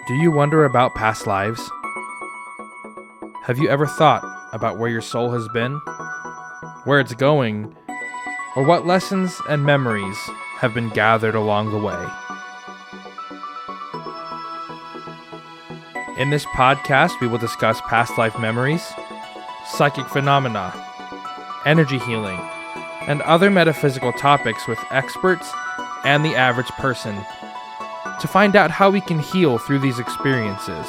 Do you wonder about past lives? Have you ever thought about where your soul has been, where it's going, or what lessons and memories have been gathered along the way? In this podcast, we will discuss past life memories, psychic phenomena, energy healing, and other metaphysical topics with experts and the average person to find out how we can heal through these experiences.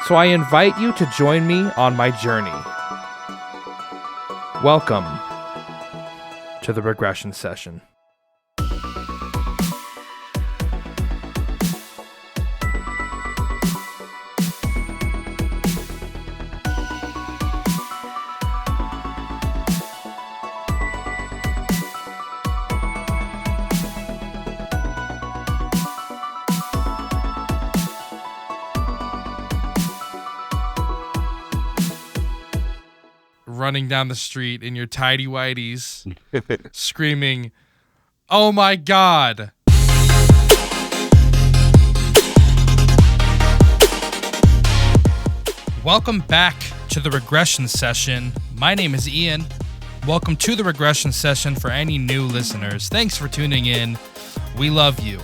So I invite you to join me on my journey. Welcome to the Regression Session. Running down the street in your tidy whities, screaming, "Oh my God!" Welcome back to the Regression Session. My name is Ian. Welcome to the Regression Session for any new listeners. Thanks for tuning in. We love you.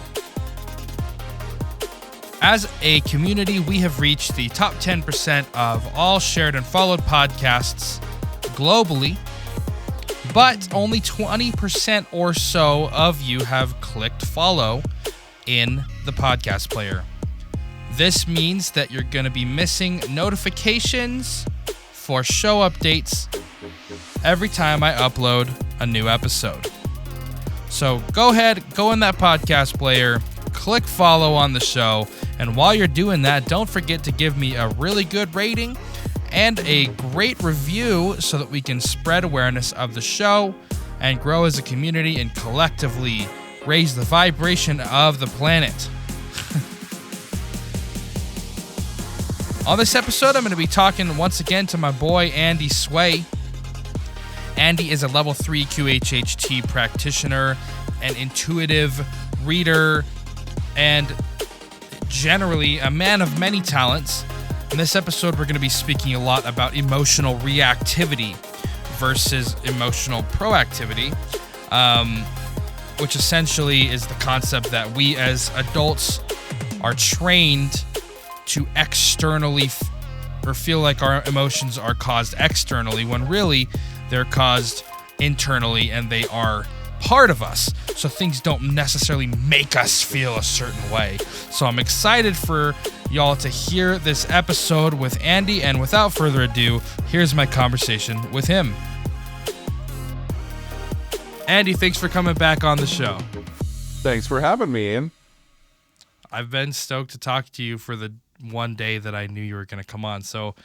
As a community, we have reached the top 10% of all shared and followed podcasts globally, but only 20% or so of you have clicked follow in the podcast player. This means that you're going to be missing notifications for show updates every time I upload a new episode. So go ahead, go in that podcast player, click follow on the show, and while you're doing that, don't forget to give me a really good rating and a great review so that we can spread awareness of the show and grow as a community and collectively raise the vibration of the planet. On this episode, I'm going to be talking once again to my boy Andy Sway. Andy is a level 3 QHHT practitioner, an intuitive reader, and generally a man of many talents. In this episode, we're going to be speaking a lot about emotional reactivity versus emotional proactivity, which essentially is the concept that we as adults are trained to externally or feel like our emotions are caused externally when really they're caused internally and they are part of us. So things don't necessarily make us feel a certain way. So I'm excited for y'all to hear this episode with Andy, and without further ado, here's my conversation with him. Andy, thanks for coming back on the show. Thanks for having me, Ian. I've been stoked to talk to you for the one day that I knew you were going to come on. So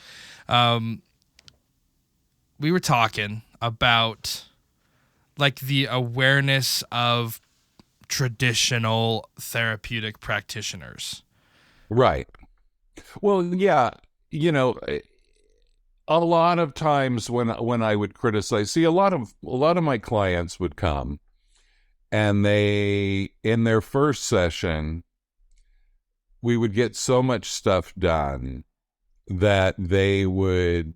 we were talking about like the awareness of traditional therapeutic practitioners. Right. Well, yeah, a lot of times when I would criticize, a lot of my clients would come and they, in their first session, we would get so much stuff done that they would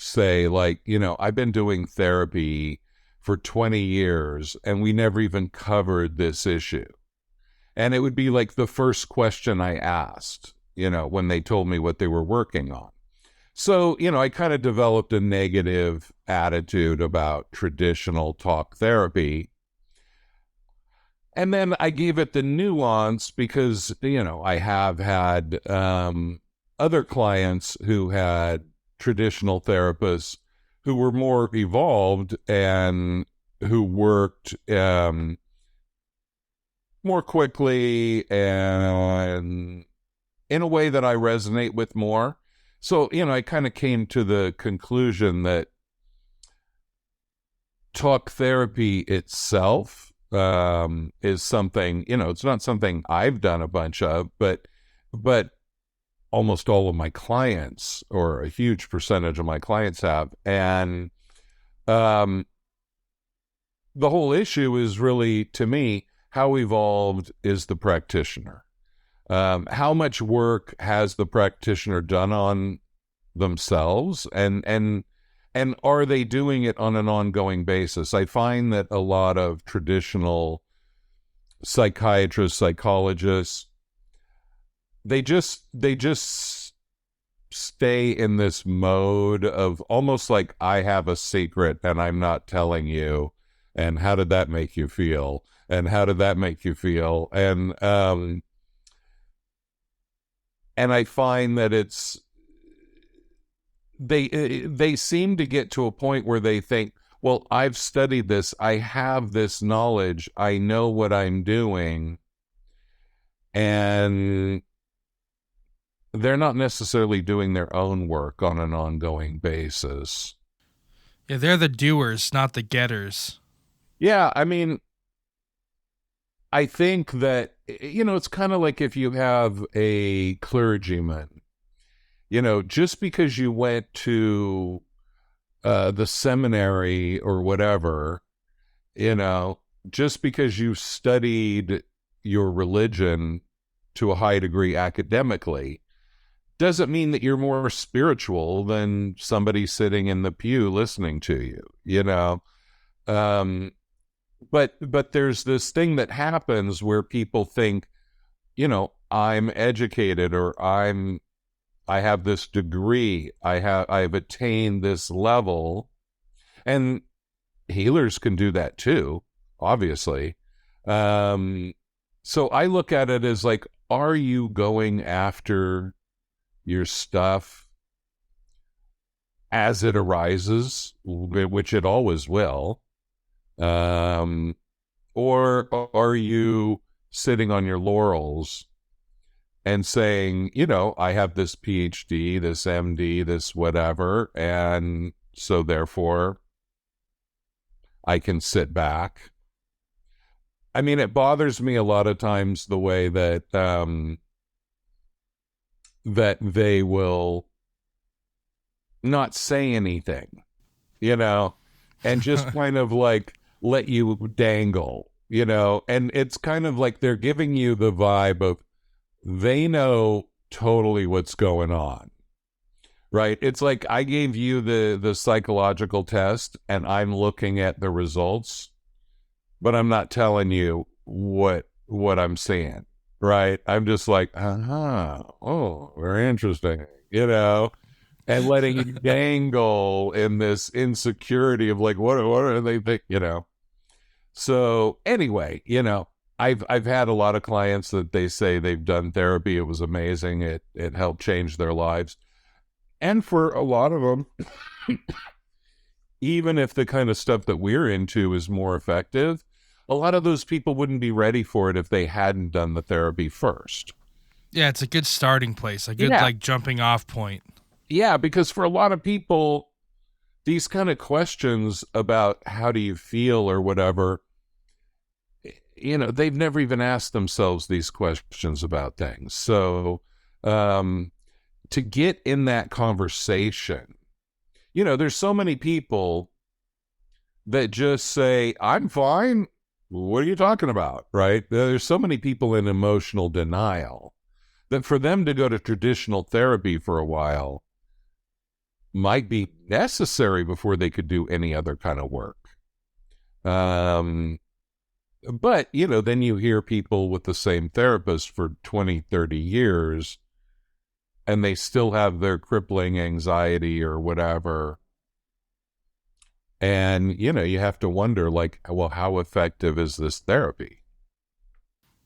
say, like, I've been doing therapy for 20 years and we never even covered this issue. And it would be like the first question I asked, when they told me what they were working on. So, I kind of developed a negative attitude about traditional talk therapy. And then I gave it the nuance because, I have had other clients who had traditional therapists who were more evolved and who worked more quickly and in a way that I resonate with more. So, I kind of came to the conclusion that talk therapy itself is something, it's not something I've done a bunch of, but almost all of my clients, or a huge percentage of my clients, have. And the whole issue is really, to me, how evolved is the practitioner? How much work has the practitioner done on themselves, and are they doing it on an ongoing basis? I find that a lot of traditional psychiatrists, psychologists, they just stay in this mode of almost like, I have a secret and I'm not telling you, and how did that make you feel, and how did that make you feel, and I find that they seem to get to a point where they think, well, I've studied this, I have this knowledge, I know what I'm doing, and they're not necessarily doing their own work on an ongoing basis. Yeah, they're the doers, not the getters. Yeah, I mean, I think that, it's kind of like if you have a clergyman, just because you went to the seminary or whatever, just because you studied your religion to a high degree academically, doesn't mean that you're more spiritual than somebody sitting in the pew listening to you. Um, but there's this thing that happens where people think, I'm educated, or I have this degree, I've attained this level, and healers can do that too, obviously. So I look at it as like, are you going after your stuff as it arises, which it always will, or are you sitting on your laurels and saying, I have this PhD, this MD, this whatever, and so therefore I can sit back. I mean, it bothers me a lot of times the way that that they will not say anything, and just kind of like let you dangle, and it's kind of like they're giving you the vibe of they know totally what's going on, right? It's like, I gave you the psychological test and I'm looking at the results, but I'm not telling you what I'm seeing, right? I'm just like, oh, very interesting, and letting you dangle in this insecurity of like, what are they think, So anyway, I've had a lot of clients that they say they've done therapy. It was amazing. It helped change their lives. And for a lot of them, even if the kind of stuff that we're into is more effective, a lot of those people wouldn't be ready for it if they hadn't done the therapy first. Yeah, it's a good starting place, a good like jumping off point. Yeah, because for a lot of people, these kind of questions about how do you feel or whatever, they've never even asked themselves these questions about things. So to get in that conversation, there's so many people that just say, I'm fine. What are you talking about? Right? There's so many people in emotional denial that for them to go to traditional therapy for a while might be necessary before they could do any other kind of work. But, then you hear people with the same therapist for 20, 30 years, and they still have their crippling anxiety or whatever. And, you have to wonder, like, well, how effective is this therapy?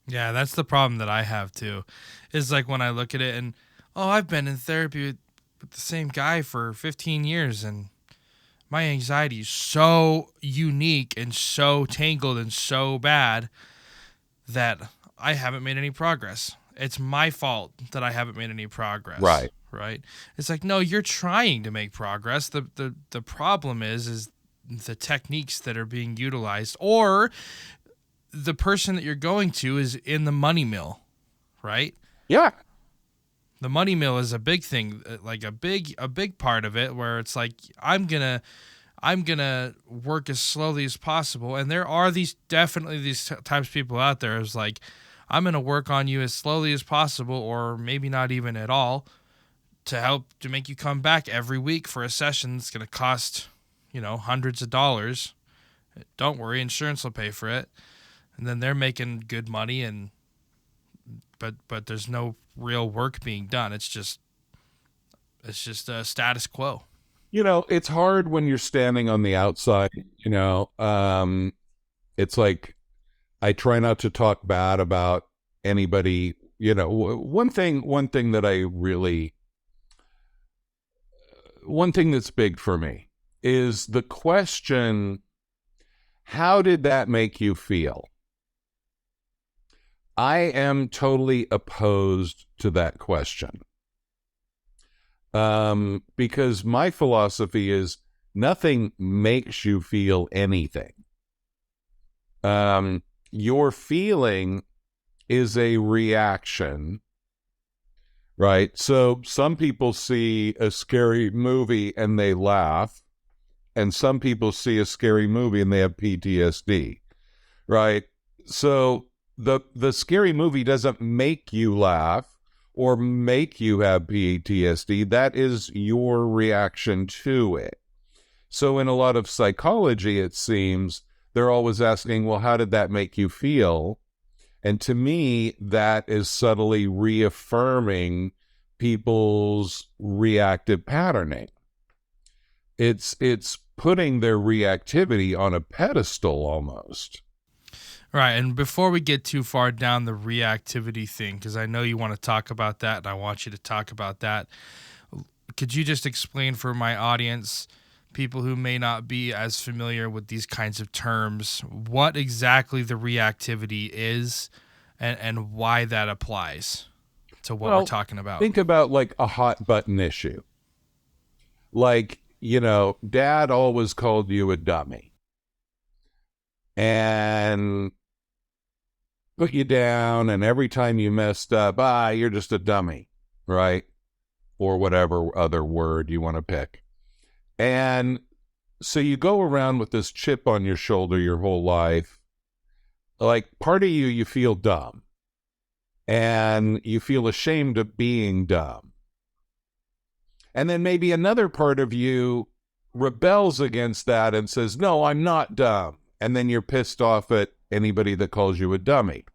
Yeah, that's the problem that I have too. Is like when I look at it and, I've been in therapy with the same guy for 15 years and my anxiety is so unique and so tangled and so bad that I haven't made any progress. It's my fault that I haven't made any progress. Right. It's like, no, you're trying to make progress. The problem is the techniques that are being utilized, or the person that you're going to is in the money mill, right? Yeah. The money mill is a big thing, like a big part of it, where it's like, I'm gonna work as slowly as possible. And there are definitely these types of people out there. It's like, I'm going to work on you as slowly as possible, or maybe not even at all, to help to make you come back every week for a session that's going to cost, hundreds of dollars. Don't worry, insurance will pay for it. And then they're making good money, but there's no real work being done. It's just a status quo. It's hard when you're standing on the outside. It's like I try not to talk bad about anybody. One thing that one thing that's big for me is the question, how did that make you feel? I am totally opposed to that question. Because my philosophy is nothing makes you feel anything. Your feeling is a reaction, right? So some people see a scary movie and they laugh, and some people see a scary movie and they have PTSD, right? So the scary movie doesn't make you laugh or make you have PTSD. That is your reaction to it. So in a lot of psychology, it seems they're always asking, well, how did that make you feel? And to me, that is subtly reaffirming people's reactive patterning. It's putting their reactivity on a pedestal almost. Right, and before we get too far down the reactivity thing, because I know you want to talk about that, and I want you to talk about that, could you just explain for my audience, people who may not be as familiar with these kinds of terms, what exactly the reactivity is and why that applies to what we're talking about? Think about like a hot button issue. Like, dad always called you a dummy and put you down, and every time you messed up, you're just a dummy, right? Or whatever other word you want to pick. And so you go around with this chip on your shoulder your whole life. Like, part of you feel dumb, and you feel ashamed of being dumb. And then maybe another part of you rebels against that and says, no, I'm not dumb. And then you're pissed off at anybody that calls you a dummy.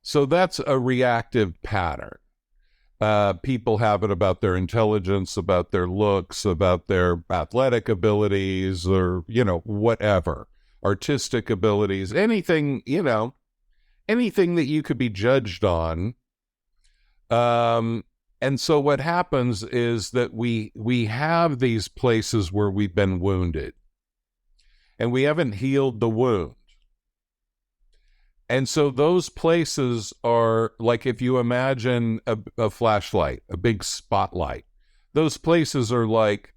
So that's a reactive pattern. People have it about their intelligence, about their looks, about their athletic abilities, or, whatever, artistic abilities, anything, anything that you could be judged on. And so what happens is that we have these places where we've been wounded, and we haven't healed the wound. And so those places are like, if you imagine a flashlight, a big spotlight, those places are like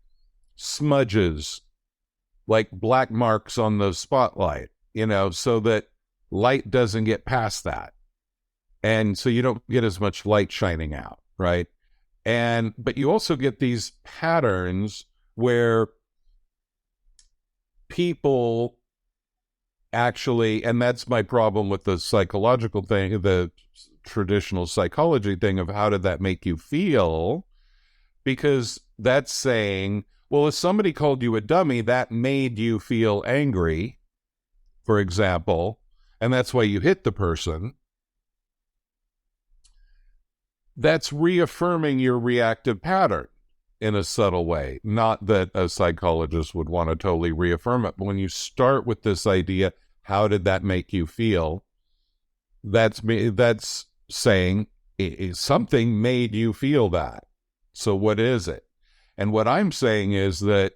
smudges, like black marks on the spotlight, so that light doesn't get past that. And so you don't get as much light shining out, right? But you also get these patterns where people actually, and that's my problem with the psychological thing, the traditional psychology thing of how did that make you feel? Because that's saying, well, if somebody called you a dummy, that made you feel angry, for example, and that's why you hit the person. That's reaffirming your reactive pattern in a subtle way. Not that a psychologist would want to totally reaffirm it, but when you start with this idea, how did that make you feel? That's saying something made you feel that. So what is it? And what I'm saying is that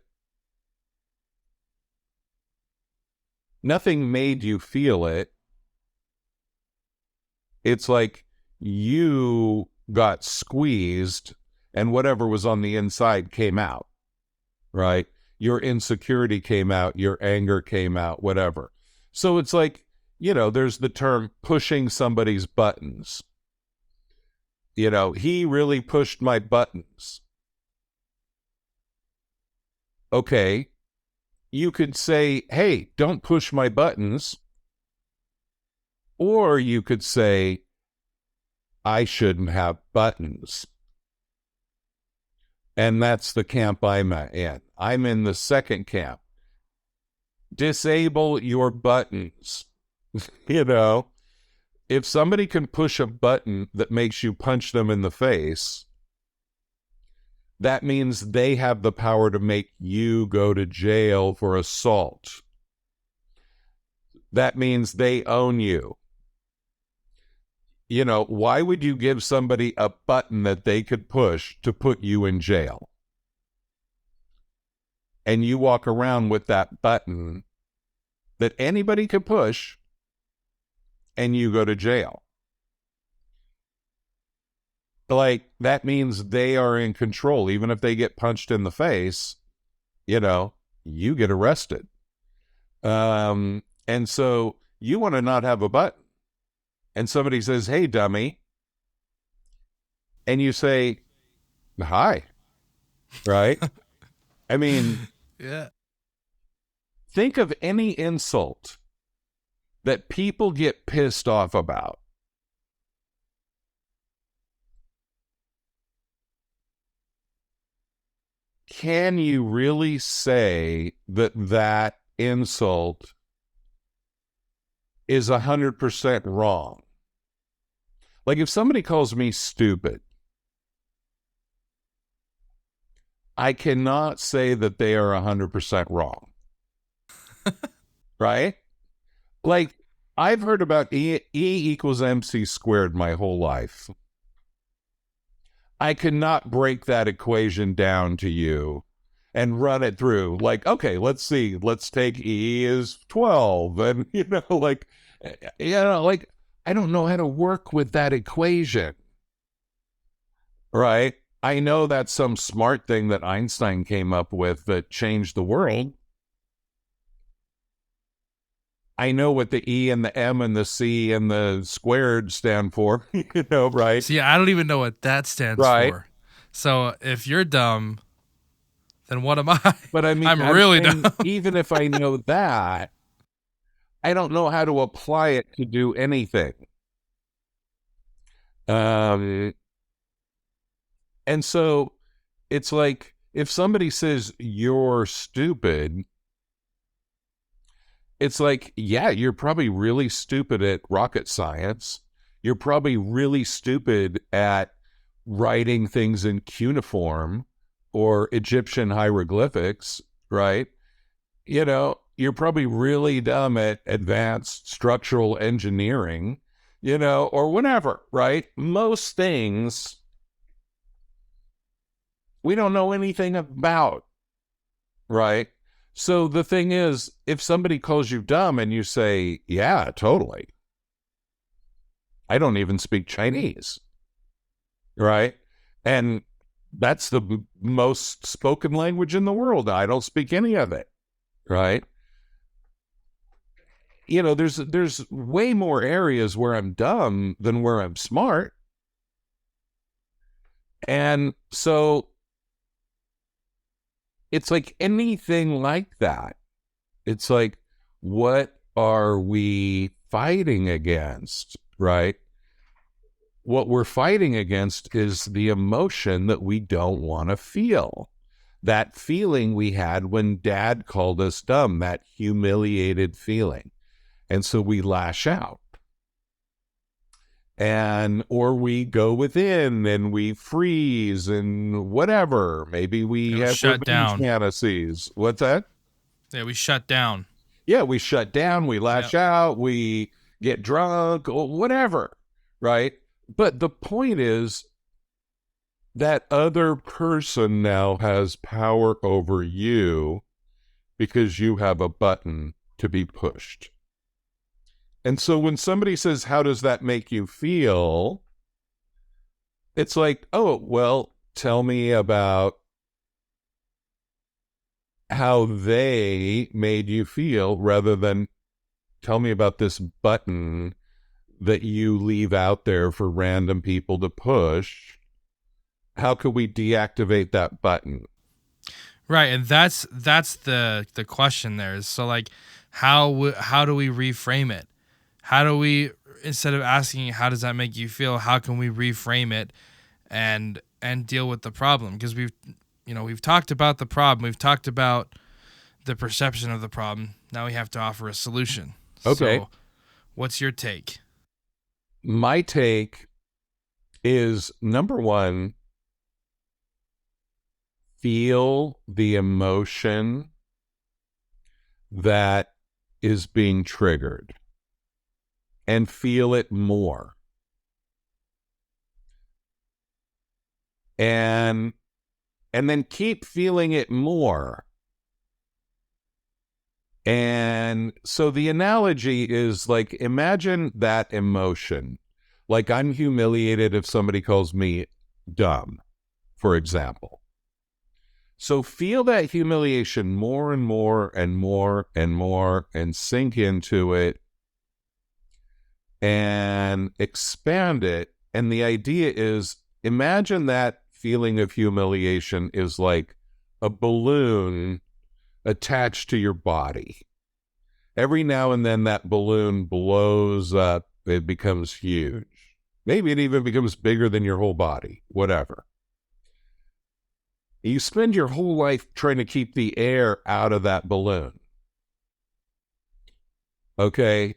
nothing made you feel it. It's like you got squeezed and whatever was on the inside came out, right? Your insecurity came out, your anger came out, whatever. So it's like, there's the term pushing somebody's buttons. He really pushed my buttons. Okay, you could say, hey, don't push my buttons. Or you could say, I shouldn't have buttons. And that's the camp I'm in. I'm in the second camp. Disable your buttons. You know, if somebody can push a button that makes you punch them in the face, that means they have the power to make you go to jail for assault. That means they own you. You know, why would you give somebody a button that they could push to put you in jail? And you walk around with that button that anybody could push, and you go to jail. Like, that means they are in control. Even if they get punched in the face, you know, you get arrested. And so you want to not have a button. And somebody says, hey, dummy. And you say, hi. Right? I mean, Yeah. think of any insult that people get pissed off about. Can you really say that that insult is 100% wrong? Like, if somebody calls me stupid, I cannot say that they are 100% wrong. Right? Like, I've heard about E equals MC squared my whole life. I cannot break that equation down to you and run it through. Like, okay, let's see. Let's take E is 12. And, like, I don't know how to work with that equation. Right? I know that's some smart thing that Einstein came up with that changed the world. I know what the E and the M and the C and the squared stand for, right? See, I don't even know what that stands Right. for. So if you're dumb, then what am I? But I mean, I'm really saying, dumb. even if I know that, I don't know how to apply it to do anything. And so it's like, if somebody says you're stupid, it's like, yeah, you're probably really stupid at rocket science. You're probably really stupid at writing things in cuneiform or Egyptian hieroglyphics, right? You're probably really dumb at advanced structural engineering, or whatever, right? Most things we don't know anything about, right? So the thing is, if somebody calls you dumb and you say, yeah, totally, I don't even speak Chinese, right? And that's the most spoken language in the world. I don't speak any of it, right? There's way more areas where I'm dumb than where I'm smart. And so it's like anything like that. It's like, what are we fighting against, right? What we're fighting against is the emotion that we don't want to feel. That feeling we had when Dad called us dumb, that humiliated feeling. And so we lash out. Or we go within and we freeze and whatever. Maybe we have shut revenge down. fantasies. What's that? Yeah, we shut down. Yeah, we shut down, we lash out, we get drunk, or whatever, right? But the point is that other person now has power over you because you have a button to be pushed. And so when somebody says, how does that make you feel? It's like, oh, well, tell me about how they made you feel rather than tell me about this button that you leave out there for random people to push. How could we deactivate that button? Right, and that's the question there. So like, how do we reframe it? How do we instead of asking how does that make you feel, how can we reframe it and deal with the problem? Because we've talked about the problem, we've talked about the perception of the problem. Now we have to offer a solution. Okay. So, what's your take? My take is, number one, feel the emotion that is being triggered and feel it more. And then keep feeling it more. And so the analogy is like, imagine that emotion. Like, I'm humiliated if somebody calls me dumb, for example. So feel that humiliation more and more and more and more, and sink into it and expand it. And the idea is, imagine that feeling of humiliation is like a balloon attached to your body. Every now and then that balloon blows up. It becomes huge. Maybe it even becomes bigger than your whole body, whatever. You spend your whole life trying to keep the air out of that balloon. Okay?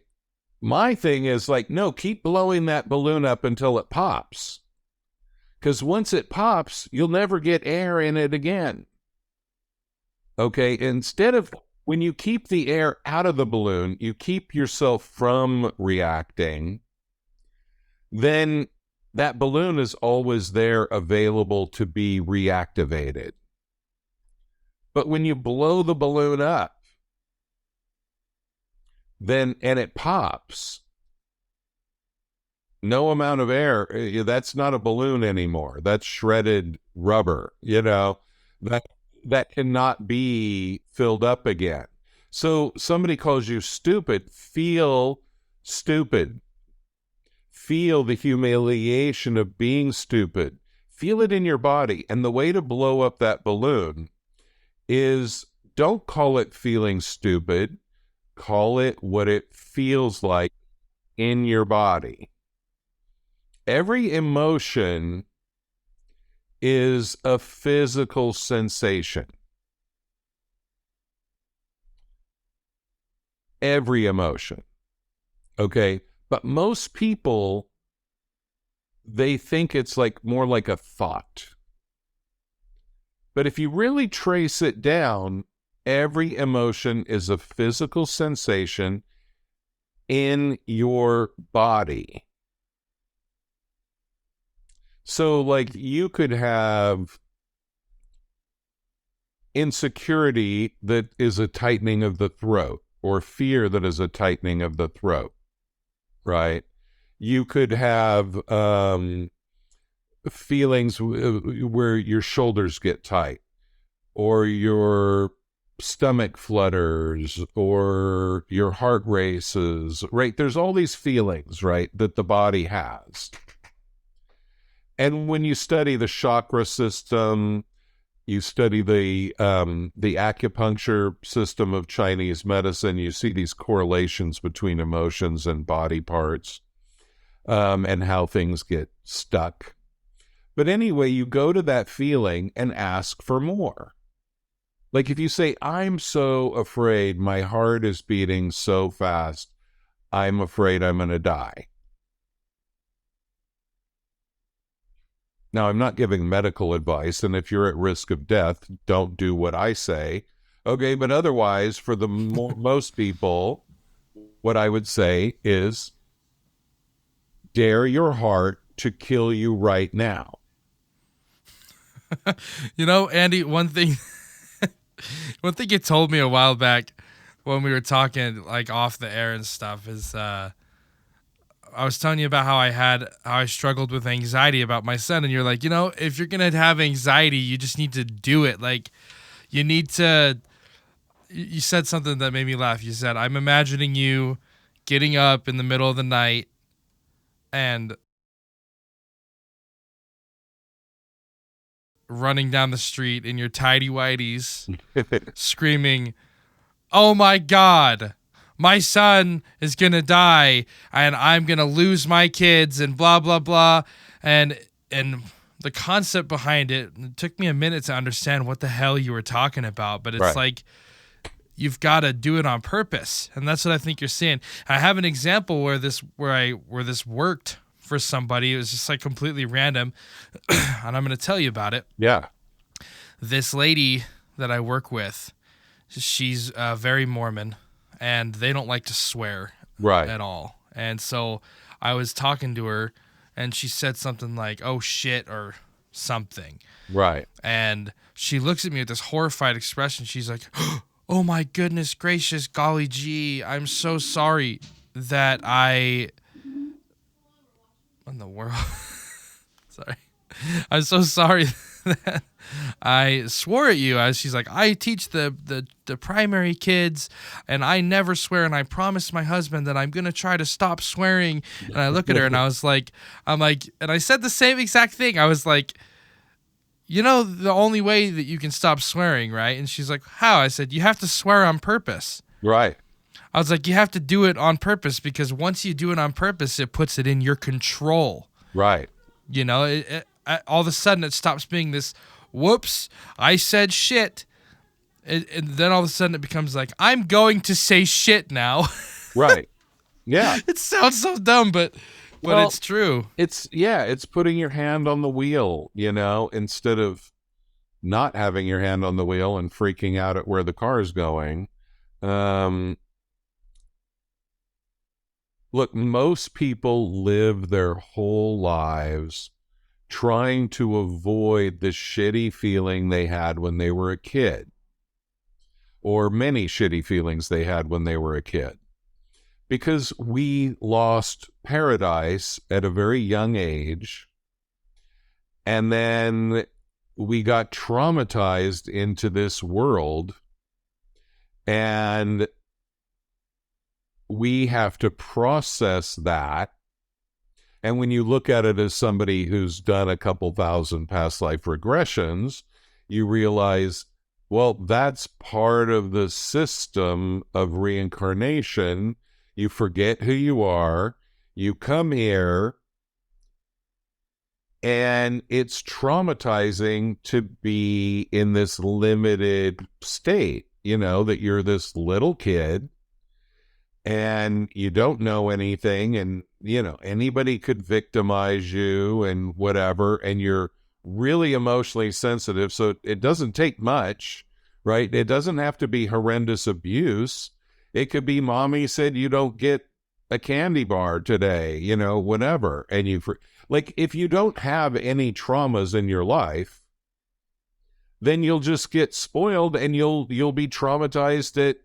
My thing is like, no, keep blowing that balloon up until it pops. Because once it pops, you'll never get air in it again. Okay? Instead of, when you keep the air out of the balloon, you keep yourself from reacting, then that balloon is always there available to be reactivated. But when you blow the balloon up, and it pops, no amount of air, that's not a balloon anymore. That's shredded rubber, that cannot be filled up again. So somebody calls you stupid, feel stupid. Feel the humiliation of being stupid. Feel it in your body. And the way to blow up that balloon is, don't call it feeling stupid. Call it what it feels like in your body. Every emotion is a physical sensation. Every emotion. Okay? But most people, they think it's like more like a thought. But if you really trace it down, every emotion is a physical sensation in your body. So, like, you could have insecurity that is a tightening of the throat, or fear that is a tightening of the throat, right? You could have feelings where your shoulders get tight, or your stomach flutters, or your heart races, right? There's all these feelings, right, that the body has. And when you study the chakra system, you study the acupuncture system of Chinese medicine, you see these correlations between emotions and body parts, and how things get stuck. But anyway, you go to that feeling and ask for more. Like if you say, I'm so afraid, my heart is beating so fast, I'm afraid I'm going to die. Now, I'm not giving medical advice, and if you're at risk of death, don't do what I say. Okay, but otherwise, for the most people, what I would say is, dare your heart to kill you right now. Andy, one thing you told me a while back when we were talking like off the air and stuff is I was telling you about how I struggled with anxiety about my son, and you're like, if you're gonna have anxiety, you just need to do it. Like, you need to. You said something that made me laugh. You said, "I'm imagining you getting up in the middle of the night and running down the street in your tidy whities, screaming, 'Oh my God! my son is going to die and I'm going to lose my kids and blah, blah, blah. And the concept behind it took me a minute to understand what the hell you were talking about. But it's Right. like, you've got to do it on purpose. And that's what I think you're saying. I have an example where this worked for somebody. It was just like completely random. And I'm going to tell you about it. Yeah. This lady that I work with, she's very Mormon, and they don't like to swear Right. at all. And so I was talking to her, and she said something like, "Oh shit," or something. Right. And she looks at me with this horrified expression. She's like, "Oh my goodness gracious, golly gee, I'm so sorry that I..." What in the world? Sorry. I'm so sorry that I swore at you. She's like, "I teach the primary kids, and I never swear, and I promised my husband that I'm going to try to stop swearing." And I look at her, and and I said the same exact thing. I was like, "You know the only way that you can stop swearing, right?" And she's like, "How?" I said, "You have to swear on purpose." Right. I was like, "You have to do it on purpose, because once you do it on purpose, it puts it in your control." Right. You know, all of a sudden it stops being this, "Whoops, I said shit." And then all of a sudden it becomes like, "I'm going to say shit now." Right. Yeah. It sounds so dumb, but Well, it's true. It's putting your hand on the wheel, instead of not having your hand on the wheel and freaking out at where the car is going. Look, most people live their whole lives trying to avoid the shitty feeling they had when they were a kid, or many shitty feelings they had when they were a kid, because we lost paradise at a very young age, and then we got traumatized into this world, and we have to process that. And when you look at it as somebody who's done a couple thousand past life regressions, you realize, well, that's part of the system of reincarnation. You forget who you are, you come here, and it's traumatizing to be in this limited state, that you're this little kid and you don't know anything, and anybody could victimize you and whatever, and you're really emotionally sensitive, so it doesn't take much, right? It doesn't have to be horrendous abuse. It could be, "Mommy said you don't get a candy bar today," whatever. And if you don't have any traumas in your life, then you'll just get spoiled, and you'll be traumatized at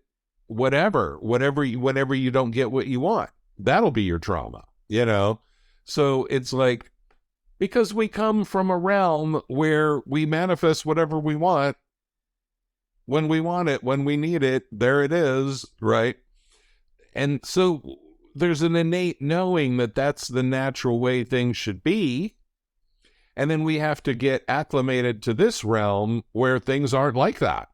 whenever you don't get what you want. That'll be your trauma, So it's like, because we come from a realm where we manifest whatever we want when we want it, when we need it, there it is, right? And so there's an innate knowing that that's the natural way things should be. And then we have to get acclimated to this realm where things aren't like that,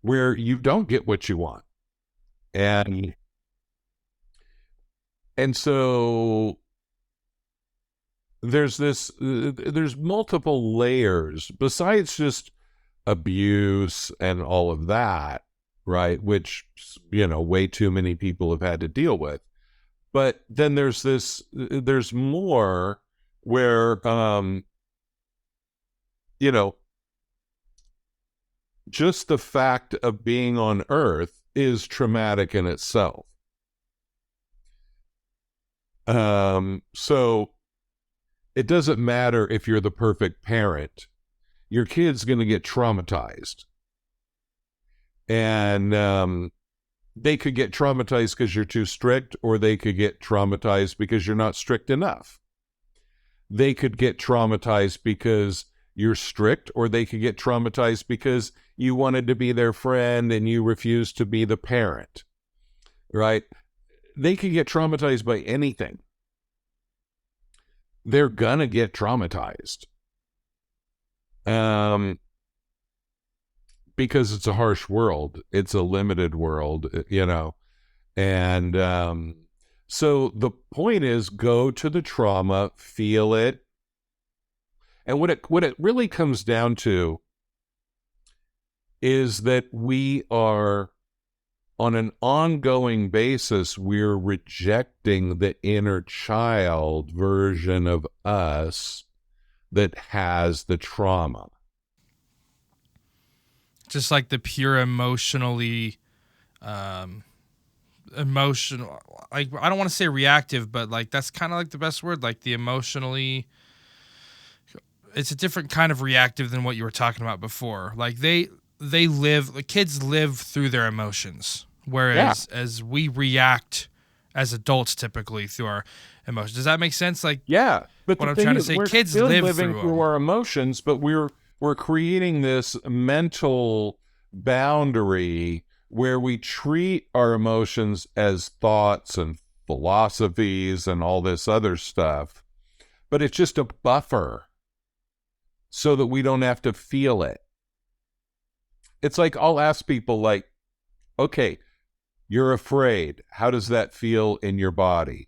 where you don't get what you want. And so there's multiple layers besides just abuse and all of that, right? Which, way too many people have had to deal with. But then there's more where, just the fact of being on Earth is traumatic in itself. So it doesn't matter if you're the perfect parent, your kid's going to get traumatized. And they could get traumatized because you're too strict, or they could get traumatized because you're not strict enough. They could get traumatized because you're strict, or they could get traumatized because you wanted to be their friend and you refused to be the parent, right? They could get traumatized by anything. They're gonna get traumatized. Because it's a harsh world. It's a limited world, And so the point is, go to the trauma, feel it. And what it really comes down to is that we are, on an ongoing basis, we're rejecting the inner child version of us that has the trauma. Just like the pure emotional, like, I don't want to say reactive, but like that's kind of like the best word, like the emotionally, it's a different kind of reactive than what you were talking about before. Like the kids live through their emotions, whereas as we react as adults typically through our emotions. Does that make sense? Like, yeah, but what the I'm thing trying to is, say, we're kids still live living through through them. our emotions, but we're creating this mental boundary where we treat our emotions as thoughts and philosophies and all this other stuff, but it's just a buffer so that we don't have to feel it. It's like, I'll ask people, like, okay, you're afraid. How does that feel in your body?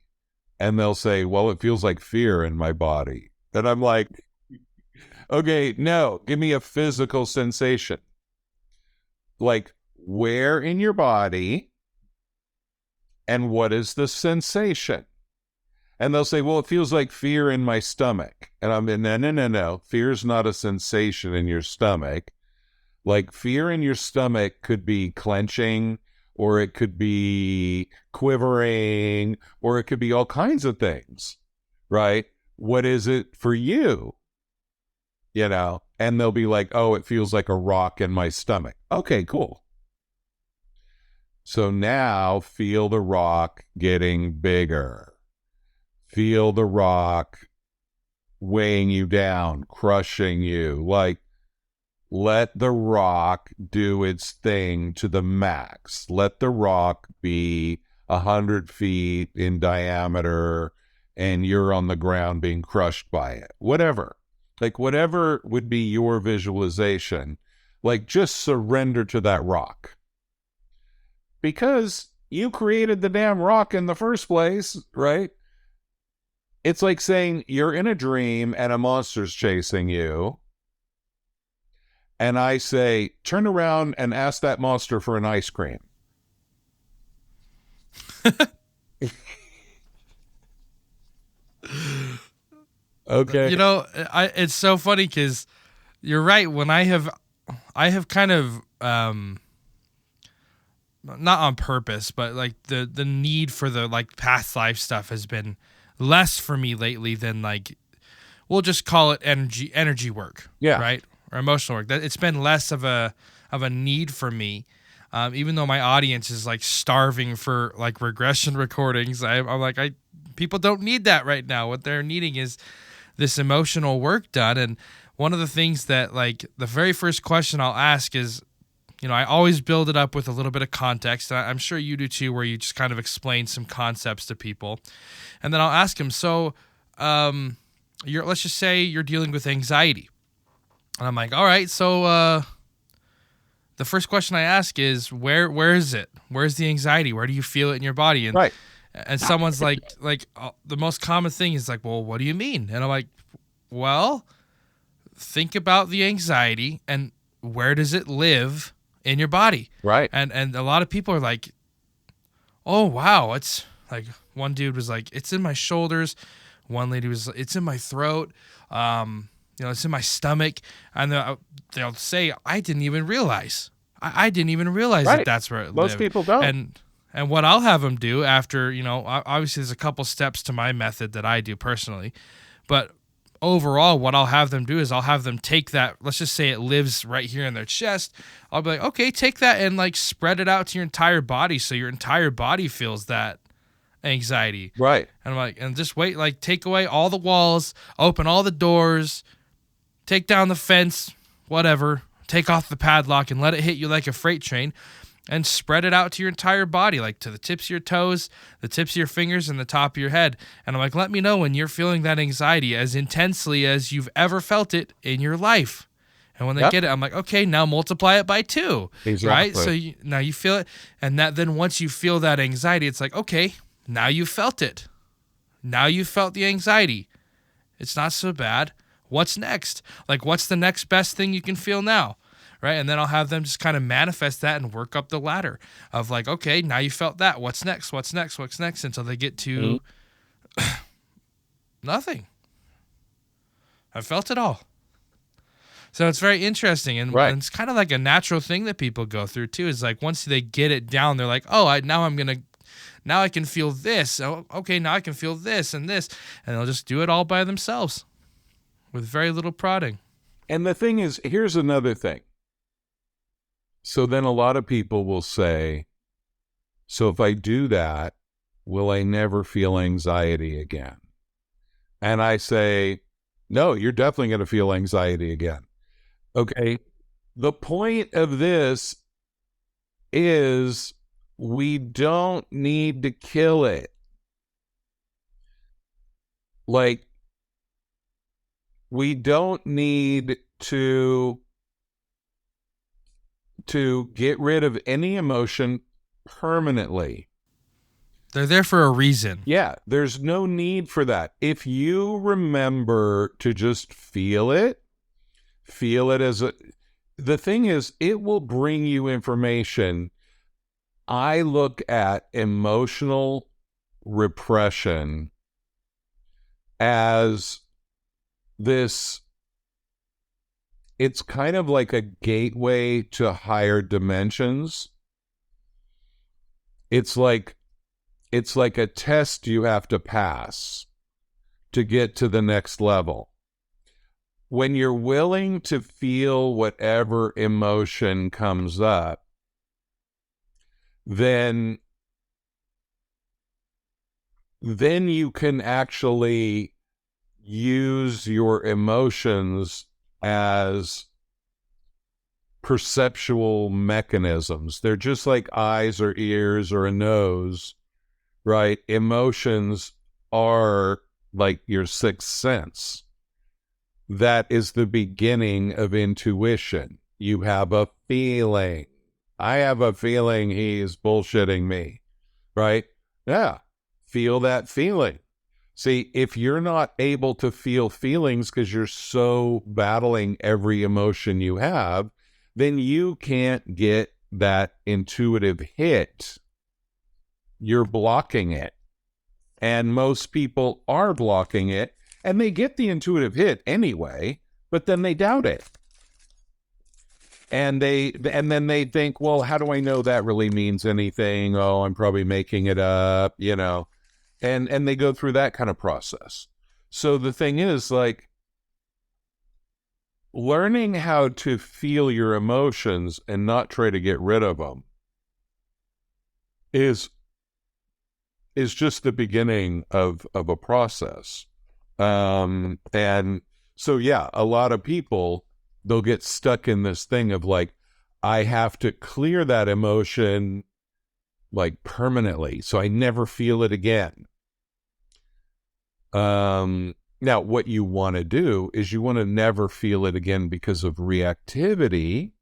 And they'll say, well, it feels like fear in my body. And I'm like, okay, no, give me a physical sensation. Like, where in your body and what is the sensation? And they'll say, well, it feels like fear in my stomach. And I'm in, no. Fear's not a sensation in your stomach. Like, fear in your stomach could be clenching, or it could be quivering, or it could be all kinds of things, right? What is it for you? You know? And they'll be like, oh, it feels like a rock in my stomach. Okay, cool. So now feel the rock getting bigger. Feel the rock weighing you down, crushing you. Like, let the rock do its thing to the max. Let the rock be 100 feet in diameter and you're on the ground being crushed by it. Whatever. Like, whatever would be your visualization, like, just surrender to that rock. Because you created the damn rock in the first place, right? It's like saying you're in a dream and a monster's chasing you. And I say, turn around and ask that monster for an ice cream. Okay. You know, it's so funny because you're right. When I have kind of, not on purpose, but like the need for the like past life stuff has been less for me lately than, like, we'll just call it energy work, Yeah. right, or emotional work. That it's been less of a need for me, even though my audience is like starving for like regression recordings. I'm like, people don't need that right now. What they're needing is this emotional work done. And one of the things that, like, the very first question I'll ask is, you know, I always build it up with a little bit of context. I'm sure you do too, where you just kind of explain some concepts to people. And then I'll ask them, so let's just say you're dealing with anxiety. And I'm like, all right, so the first question I ask is, where is it? Where's the anxiety? Where do you feel it in your body? And Right. and someone's like the most common thing is like, well, what do you mean? And I'm like, well, think about the anxiety and where does it live in your body? Right. And a lot of people are like, oh, wow, it's like, one dude was like, it's in my shoulders. One lady was, it's in my throat. You know, it's in my stomach. And they'll say, I didn't even realize. I didn't even realize Right. that that's where it Most lived. people don't. And what I'll have them do after, you know, obviously there's a couple steps to my method that I do personally, but overall, what I'll have them do is I'll have them take that, let's just say it lives right here in their chest. I'll be like, okay, take that and like spread it out to your entire body so your entire body feels that anxiety. Right. And I'm like, and just wait, like, take away all the walls, open all the doors, take down the fence, whatever, take off the padlock and let it hit you like a freight train. And spread it out to your entire body, like to the tips of your toes, the tips of your fingers, and the top of your head. And I'm like, let me know when you're feeling that anxiety as intensely as you've ever felt it in your life. And when they Yep. get it, I'm like, okay, now multiply it by 2, right? Exactly. So now you feel it. And that then once you feel that anxiety, it's like, okay, now you felt it. Now you felt the anxiety. It's not so bad. What's next? Like, what's the next best thing you can feel now? Right? And then I'll have them just kind of manifest that and work up the ladder of like, okay, now you felt that. What's next? What's next? What's next? Until they get to nothing. I felt it all. So it's very interesting. And, Right. and it's kind of like a natural thing that people go through too. Is like once they get it down, they're like, oh, now I can feel this. Oh, okay, now I can feel this and this. And they'll just do it all by themselves with very little prodding. And the thing is, here's another thing. So then a lot of people will say, so if I do that, will I never feel anxiety again? And I say, no, you're definitely going to feel anxiety again. Okay. The point of this is we don't need to kill it. Like, we don't need to get rid of any emotion permanently. They're there for a reason. Yeah, there's no need for that. If you remember to just feel it the thing is, it will bring you information. I look at emotional repression as this, it's kind of like a gateway to higher dimensions. It's like a test you have to pass to get to the next level. When you're willing to feel whatever emotion comes up, then you can actually use your emotions as perceptual mechanisms. They're just like eyes or ears or a nose, right? Emotions are like your sixth sense. That is the beginning of intuition. You have a feeling. I have a feeling he's bullshitting me, right? Yeah, feel that feeling. See, if you're not able to feel feelings because you're so battling every emotion you have, then you can't get that intuitive hit. You're blocking it. And most people are blocking it, and they get the intuitive hit anyway, but then they doubt it. And then they think, well, how do I know that really means anything? Oh, I'm probably making it up, and they go through that kind of process. So the thing is, like, learning how to feel your emotions and not try to get rid of them is just the beginning of a process. And so, yeah, a lot of people, they'll get stuck in this thing of like, I have to clear that emotion like permanently, so I never feel it again. Now, what you want to do is you want to never feel it again because of reactivity.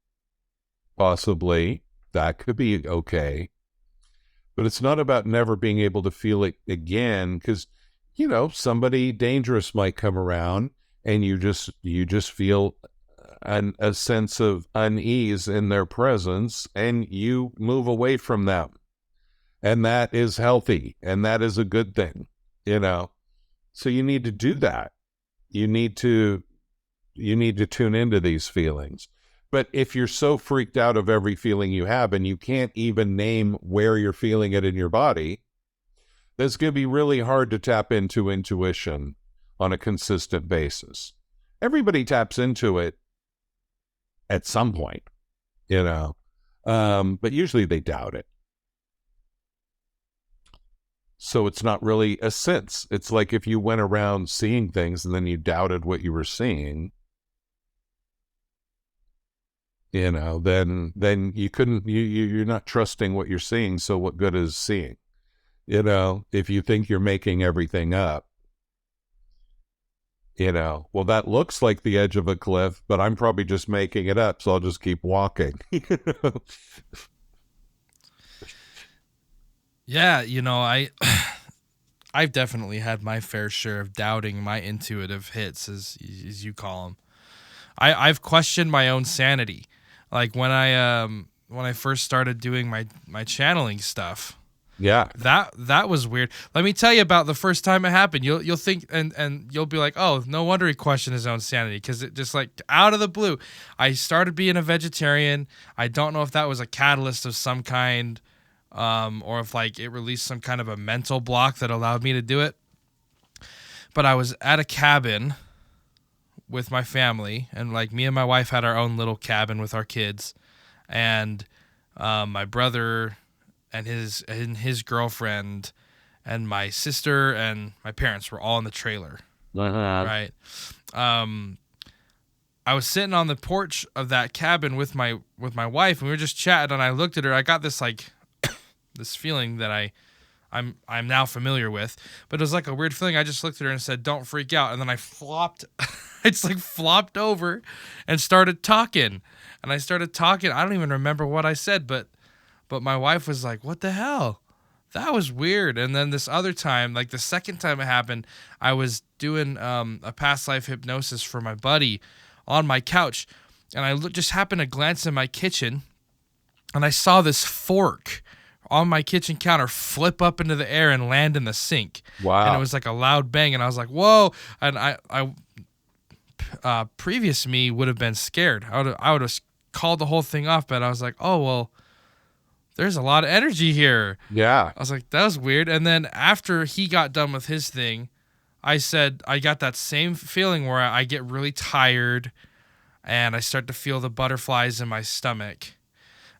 Possibly that could be okay, but it's not about never being able to feel it again, because somebody dangerous might come around and you just feel a sense of unease in their presence, and you move away from them, and that is healthy and that is a good thing. So you need to do that. You need to tune into these feelings. But if you're so freaked out of every feeling you have and you can't even name where you're feeling it in your body, that's going to be really hard to tap into intuition on a consistent basis. Everybody taps into it at some point, but usually they doubt it. So it's not really a sense. It's like if you went around seeing things and then you doubted what you were seeing, then you couldn't, you're not trusting what you're seeing. So what good is seeing? If you think you're making everything up. Well, that looks like the edge of a cliff, but I'm probably just making it up, so I'll just keep walking. Yeah, I've definitely had my fair share of doubting my intuitive hits, as you call them. I've questioned my own sanity, like when I first started doing my channeling stuff. Yeah. That was weird. Let me tell you about the first time it happened. You'll think and you'll be like, oh, no wonder he questioned his own sanity, because it just, like, out of the blue, I started being a vegetarian. I don't know if that was a catalyst of some kind, or if, like, it released some kind of a mental block that allowed me to do it. But I was at a cabin with my family, and, like, me and my wife had our own little cabin with our kids, and my brother and his girlfriend and my sister and my parents were all in the trailer. Right. I was sitting on the porch of that cabin with my wife, and we were just chatting, and I looked at her. I got this, like, this feeling that I'm now familiar with, but it was like a weird feeling. I just looked at her and said, "Don't freak out." And then I flopped. It's like flopped over and started talking. And I started talking. I don't even remember what I said, but my wife was like, "What the hell? That was weird." And then this other time, like the second time it happened, I was doing a past life hypnosis for my buddy on my couch, and I just happened to glance in my kitchen, and I saw this fork on my kitchen counter flip up into the air and land in the sink. Wow. And it was like a loud bang, and I was like, "Whoa!" And previous me would have been scared. I would have called the whole thing off, but I was like, "Oh well, there's a lot of energy here." Yeah. I was like, that was weird. And then after he got done with his thing, I said, I got that same feeling where I get really tired and I start to feel the butterflies in my stomach.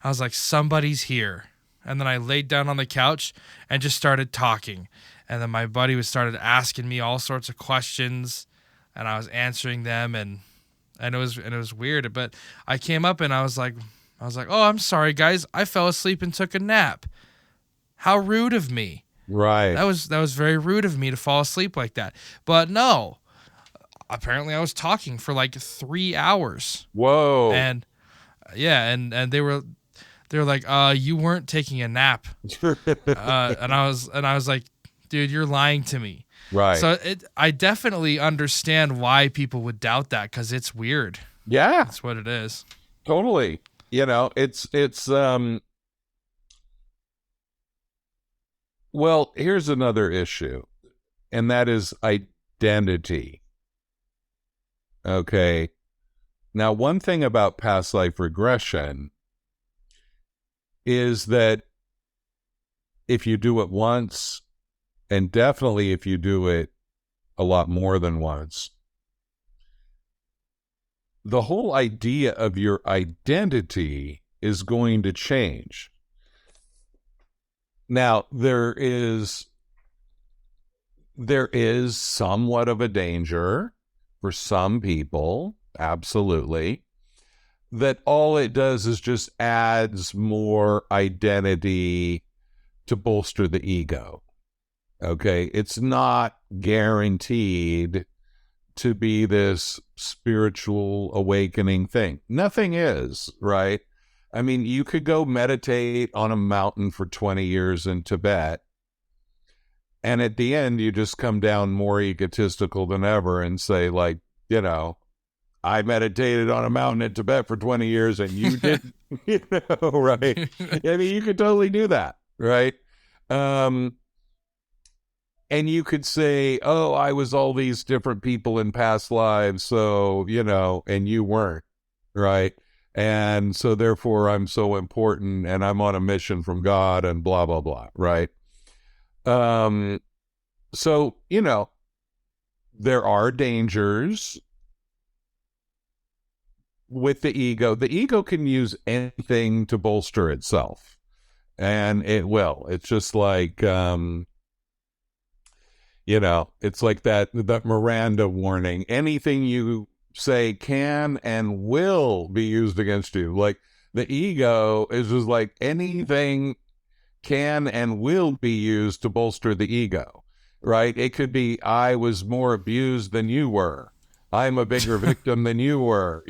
I was like, somebody's here. And then I laid down on the couch and just started talking. And then my buddy started asking me all sorts of questions, and I was answering them, and it was weird. But I came up and I was like, "Oh, I'm sorry, guys. I fell asleep and took a nap. How rude of me." Right. That was very rude of me to fall asleep like that. But no, apparently I was talking for like 3 hours. Whoa. And yeah, and they were like, "You weren't taking a nap." And I was like, "Dude, you're lying to me." Right. So I definitely understand why people would doubt that, because it's weird. Yeah. That's what it is. Totally. It's well, here's another issue, and that is identity. Okay. Now, one thing about past life regression is that if you do it once, and definitely if you do it a lot more than once, the whole idea of your identity is going to change. Now, there is somewhat of a danger for some people, absolutely, that all it does is just adds more identity to bolster the ego. Okay? It's not guaranteed to be this spiritual awakening thing. Nothing is, right? I mean, you could go meditate on a mountain for 20 years in Tibet, and at the end, you just come down more egotistical than ever and say, like, I meditated on a mountain in Tibet for 20 years and you didn't, right? I mean, you could totally do that, right? And you could say, oh, I was all these different people in past lives, so, and you weren't, right? And so therefore I'm so important and I'm on a mission from God and blah, blah, blah, right? So, there are dangers with the ego. The ego can use anything to bolster itself, and it will. It's just like, it's like that Miranda warning. Anything you say can and will be used against you. Like, the ego is just like anything can and will be used to bolster the ego. right? It could be, I was more abused than you were. I'm a bigger victim than you were,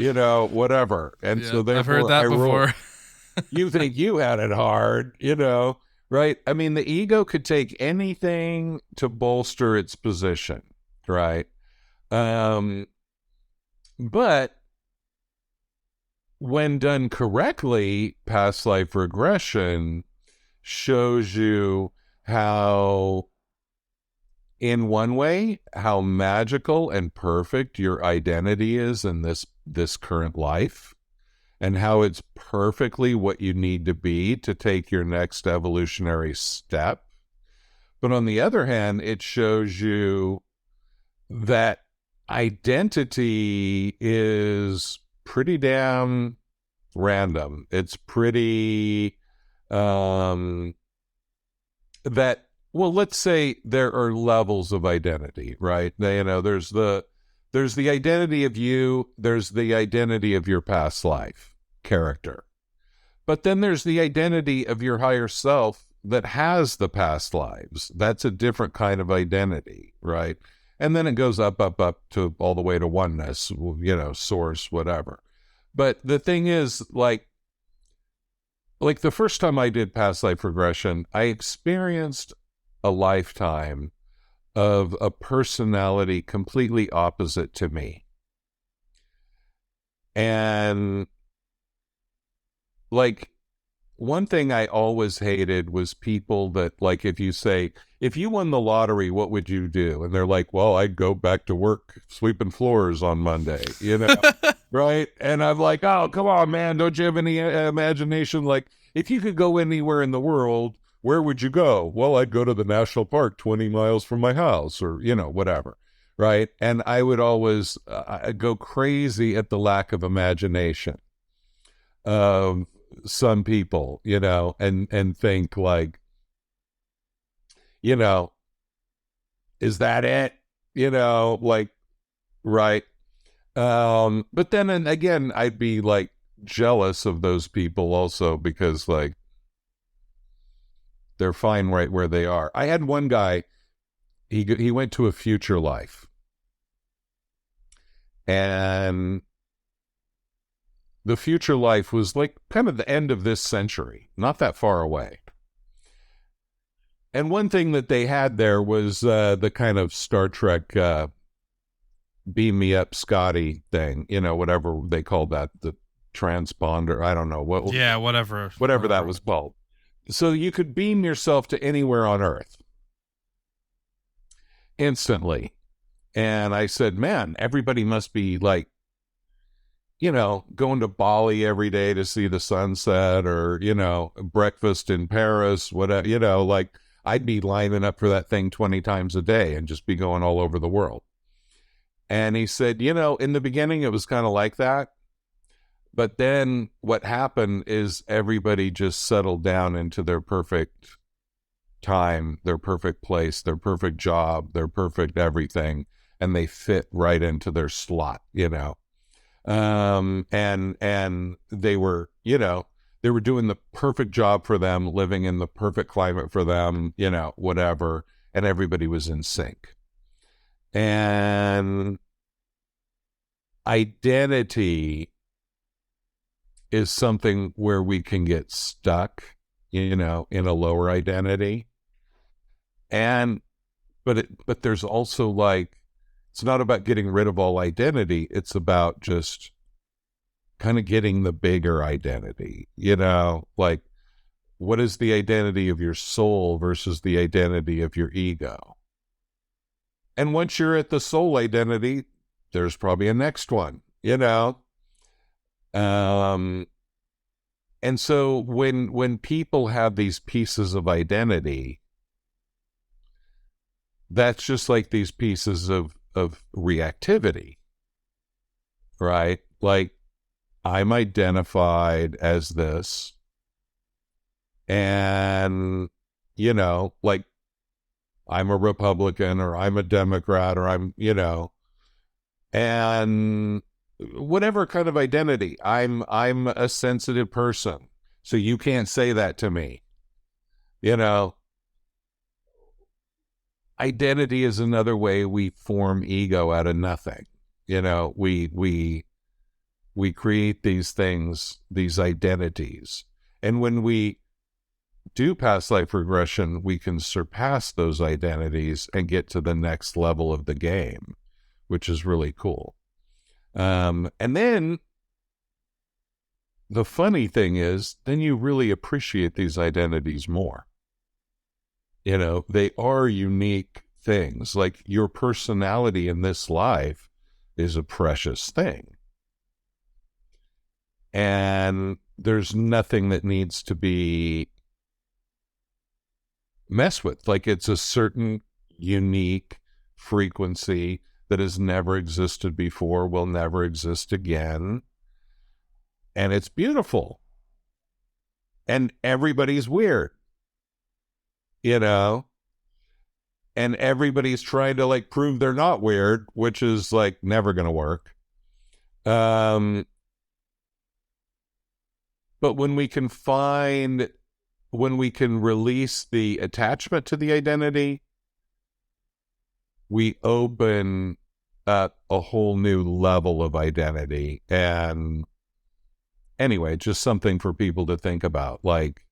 whatever. And so Yeah, I've heard therefore I that rule. before. You think you had it hard, right? I mean, the ego could take anything to bolster its position, right? Um, but when done correctly, past life regression shows you how, in one way, how magical and perfect your identity is in this current life, and how it's perfectly what you need to be to take your next evolutionary step. But on the other hand, it shows you that identity is pretty damn random. It's pretty that, well, let's say there are levels of identity, right? There's the identity of you, there's the identity of your past life character. But then there's the identity of your higher self that has the past lives. That's a different kind of identity, right? And then it goes up, up, up to all the way to oneness, source, whatever. But the thing is, like the first time I did past life regression, I experienced a lifetime of a personality completely opposite to me. And like, one thing I always hated was people that, like, if you say, if you won the lottery, what would you do? And they're like, well, I'd go back to work sweeping floors on Monday, right? And I'm like, oh, come on, man. Don't you have any imagination? Like, if you could go anywhere in the world, where would you go? Well, I'd go to the national park 20 miles from my house, or, whatever. Right. And I would always go crazy at the lack of imagination. Some people, and think like, you know, is that it? Like, right. But then and again, I'd be like jealous of those people also, because like they're fine right where they are. I had one guy, he went to a future life, and the future life was like kind of the end of this century, not that far away. And one thing that they had there was the kind of Star Trek beam me up Scotty thing, whatever they called that, the transponder. I don't know what. Yeah, whatever That was called. So you could beam yourself to anywhere on Earth instantly. And I said, man, everybody must be like, going to Bali every day to see the sunset, or, breakfast in Paris, whatever, like I'd be lining up for that thing 20 times a day and just be going all over the world. And he said, in the beginning, it was kind of like that. But then what happened is everybody just settled down into their perfect time, their perfect place, their perfect job, their perfect everything. And they fit right into their slot, and they were, they were doing the perfect job for them, living in the perfect climate for them, whatever. And everybody was in sync. And identity is something where we can get stuck, in a lower identity. But there's also like, it's not about getting rid of all identity. It's about just kind of getting the bigger identity, like, what is the identity of your soul versus the identity of your ego? And once you're at the soul identity, there's probably a next one, and so when people have these pieces of identity, that's just like these pieces of reactivity, right? Like, I'm identified as this, and, like, I'm a Republican, or I'm a Democrat, or I'm, and whatever kind of identity, I'm a sensitive person. So you can't say that to me. identity is another way we form ego out of nothing. We create these things, these identities. And when we do past life regression, we can surpass those identities and get to the next level of the game, which is really cool. And then the funny thing is, then you really appreciate these identities more. They are unique things. Like your personality in this life is a precious thing. And there's nothing that needs to be messed with. Like it's a certain unique frequency that has never existed before, will never exist again. And it's beautiful. And everybody's weird, and everybody's trying to like prove they're not weird, which is like never going to work. But when we can release the attachment to the identity, we open up a whole new level of identity. And anyway, just something for people to think about. Like,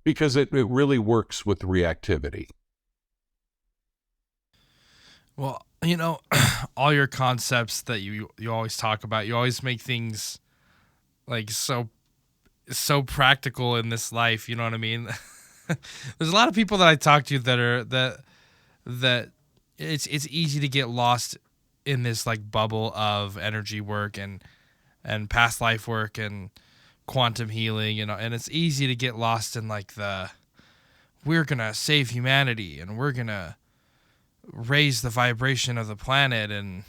because it really works with reactivity. Well, all your concepts that you always talk about, you always make things like so practical in this life. You know what I mean? There's a lot of people that I talk to that it's easy to get lost in this like bubble of energy work and past life work and quantum healing, and it's easy to get lost in like we're gonna save humanity and we're gonna raise the vibration of the planet and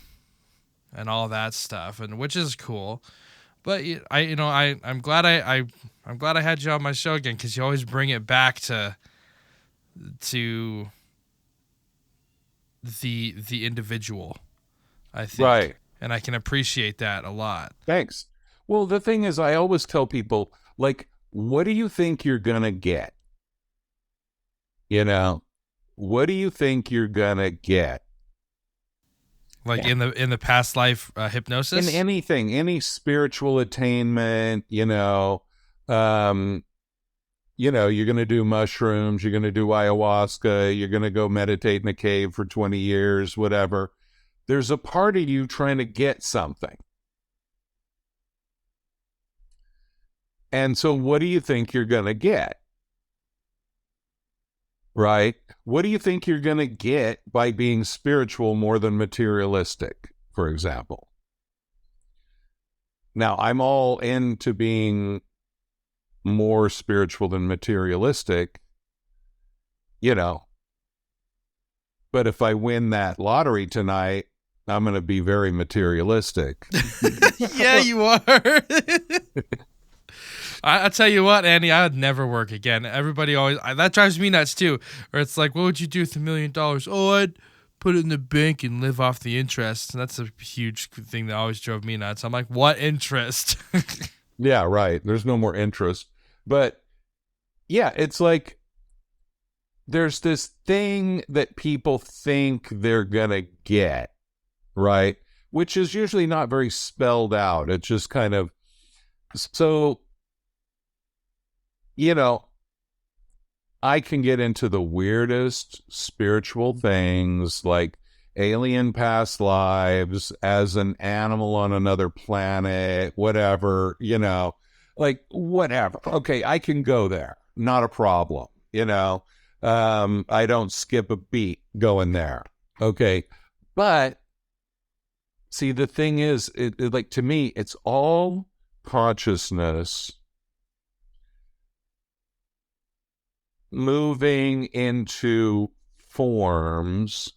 all that stuff, and which is cool. But I'm glad I'm glad I had you on my show again, because you always bring it back to the individual, I think. Right. And I can appreciate that a lot. Thanks. Well, the thing is, I always tell people, like, what do you think you're going to get? What do you think you're going to get? Like in the past life hypnosis? In anything, any spiritual attainment, you're going to do mushrooms, you're going to do ayahuasca, you're going to go meditate in a cave for 20 years, whatever. There's a part of you trying to get something. And so what do you think you're going to get? Right? What do you think you're going to get by being spiritual more than materialistic, for example? Now, I'm all into being more spiritual than materialistic, but if I win that lottery tonight, I'm going to be very materialistic. Yeah, you are. I'll tell you what, Andy, I would never work again. Everybody always, that drives me nuts too. Or it's like, what would you do with $1 million? Oh, I'd put it in the bank and live off the interest. And that's a huge thing that always drove me nuts. I'm like, what interest? Yeah, right. There's no more interest. But yeah, it's like there's this thing that people think they're going to get, right? Which is usually not very spelled out. It's just kind of, so, I can get into the weirdest spiritual things, like alien past lives, as an animal on another planet, whatever, like whatever. Okay, I can go there. Not a problem. I don't skip a beat going there. Okay. But see, the thing is, like, to me, it's all consciousness moving into forms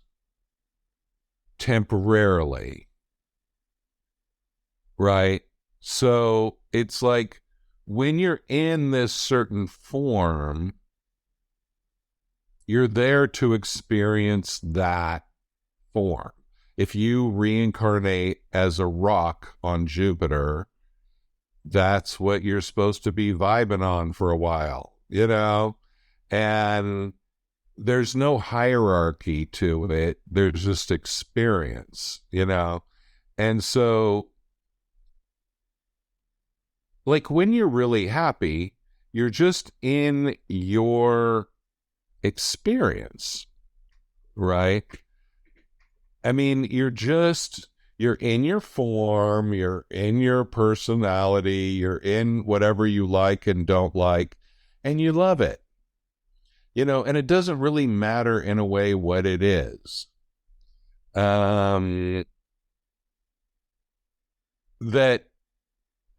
temporarily, right? So it's like when you're in this certain form, you're there to experience that form. If you reincarnate as a rock on Jupiter, that's what you're supposed to be vibing on for a while. you know, and there's no hierarchy to it. There's just experience, you know. And so, like, when you're really happy, you're just in your experience, right? I mean, you're in your form, you're in your personality, you're in whatever you like and don't like, and you love it, you know, and it doesn't really matter in a way what it is. That,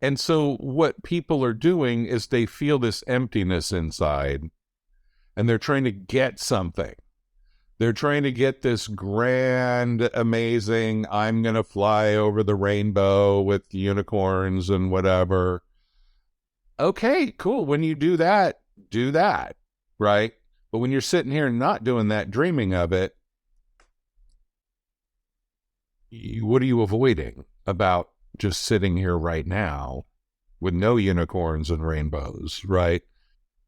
and so what people are doing is they feel this emptiness inside and they're trying to get something. They're trying to get this grand, amazing, I'm going to fly over the rainbow with unicorns and whatever. Okay, cool. When you do that, right? But when you're sitting here not doing that, dreaming of it, what are you avoiding about just sitting here right now with no unicorns and rainbows, right?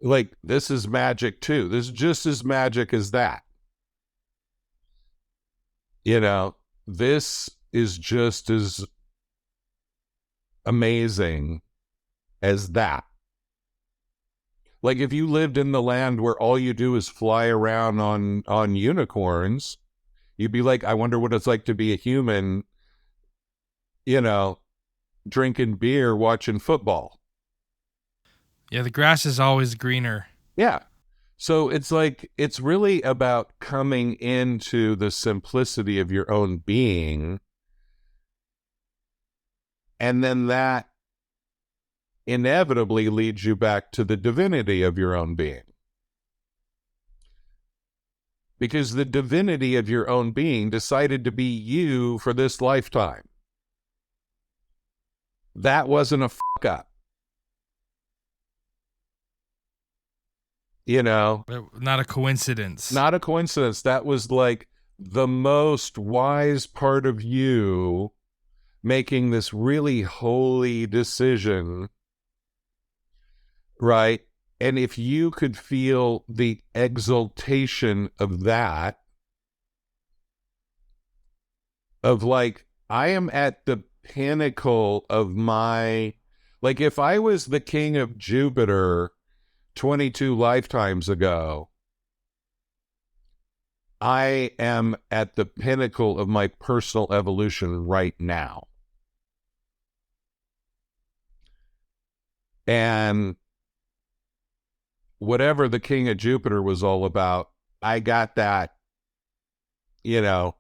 Like, this is magic too. This is just as magic as that. You know, this is just as amazing as that. Like, if you lived in the land where all you do is fly around on unicorns, you'd be like, I wonder what it's like to be a human, you know, drinking beer, watching football. Yeah, the grass is always greener. Yeah. So it's like, it's really about coming into the simplicity of your own being. And then that inevitably leads you back to the divinity of your own being. Because the divinity of your own being decided to be you for this lifetime. That wasn't a fuck up. You know? Not a coincidence. Not a coincidence. That was like the most wise part of you making this really holy decision, right? And if you could feel the exaltation of that, of like, I am at the pinnacle of my, like, if I was the king of Jupiter 22 lifetimes ago, I am at the pinnacle of my personal evolution right now. And whatever the king of Jupiter was all about, I got that, you know,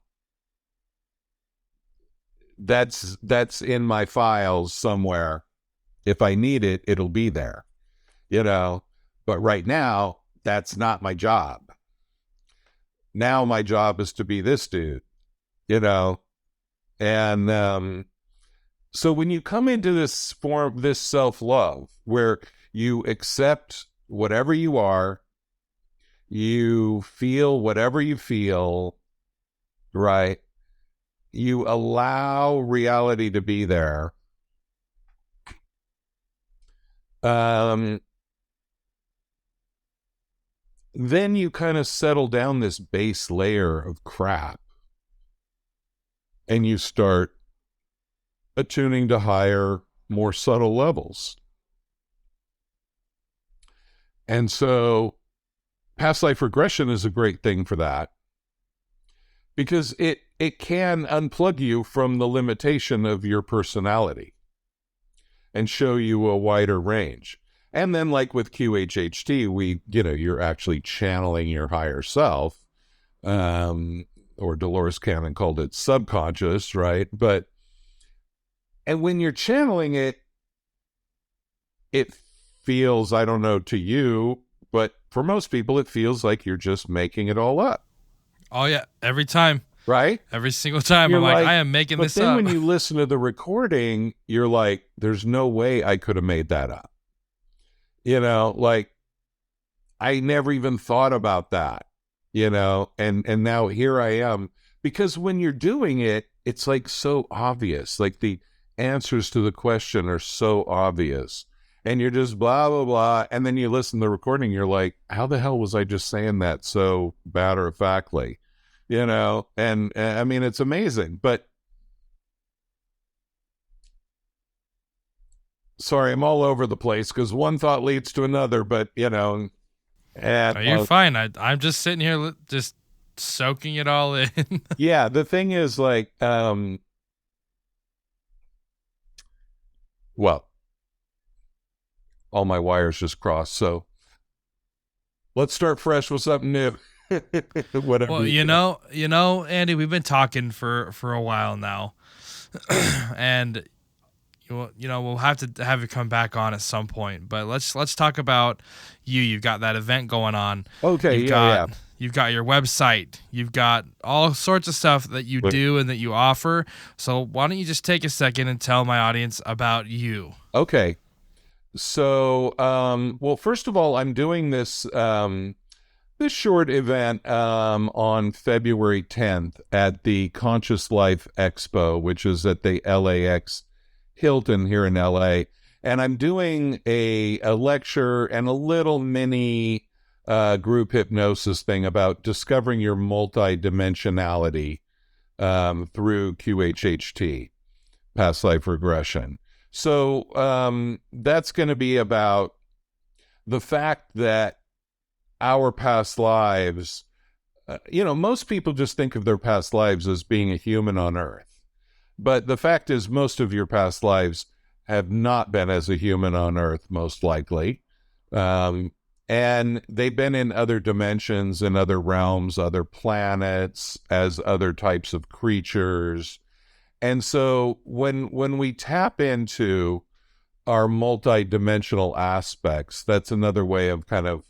that's in my files somewhere. If I need it, it'll be there, you know. But right now, that's not my job. Now my job is to be this dude, you know. And so when you come into this form, this self-love, where you accept whatever you are, you feel whatever you feel, right? You allow reality to be there. Then you kind of settle down this base layer of crap and you start attuning to higher, more subtle levels. And so past life regression is a great thing for that, because it can unplug you from the limitation of your personality and show you a wider range. And then, like with QHHT, you're actually channeling your higher self, or Dolores Cannon called it subconscious, right? And when you're channeling it, it feels, I don't know to you, but for most people, it feels like you're just making it all up. Oh, yeah. Every time. Right? Every single time. You're I'm like, I am making this up. But then when you listen to the recording, you're like, there's no way I could have made that up. You know, like, I never even thought about that, you know, and now here I am. Because when you're doing it, it's like so obvious. Like the answers to the question are so obvious. and you're just blah, blah, blah. And then you listen to the recording, you're like, how the hell was I just saying that so matter-of-factly? And I mean, it's amazing. But sorry, I'm all over the place because one thought leads to another, but, and Oh, you're fine. I'm just sitting here just soaking it all in. yeah, the thing is like, well, all my wires just crossed. So let's start fresh with something new. Whatever. Well, Andy, we've been talking for a while now, and we'll have to have you come back on at some point. But let's talk about you. You've got that event going on. Okay, You've got your website. You've got all sorts of stuff that you do and that you offer. So why don't you just take a second and tell my audience about you? Okay. So, well, first of all, I'm doing this this short event on February 10th at the Conscious Life Expo, which is at the LAX Hilton here in LA. And I'm doing a lecture and a little mini group hypnosis thing about discovering your multidimensionality through QHHT, past life regression. So that's going to be about the fact that our past lives, most people just think of their past lives as being a human on Earth. But the fact is, most of your past lives have not been as a human on Earth, most likely. And they've been in other dimensions, in other realms, other planets, as other types of creatures. And so when we tap into our multidimensional aspects, that's another way of kind of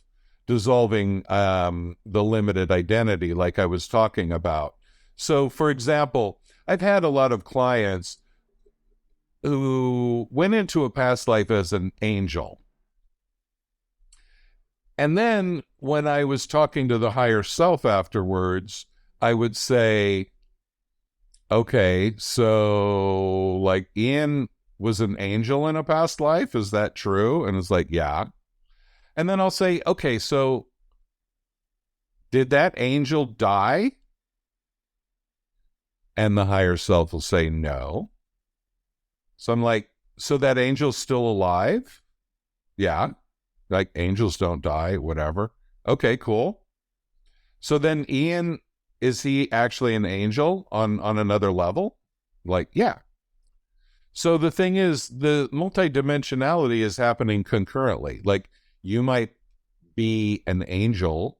dissolving the limited identity like I was talking about. So, for example, I've had a lot of clients who went into a past life as an angel. And then when I was talking to the higher self afterwards, I would say, okay, so like Ian was an angel in a past life. Is that true? And it's like, yeah. And then I'll say, okay, so did that angel die? And the higher self will say no. So I'm like, so that angel's still alive? Yeah. Like angels don't die, whatever. Okay, cool. So then Ian, is he actually an angel on another level? Like, yeah. So the thing is, the multidimensionality is happening concurrently. Like, you might be an angel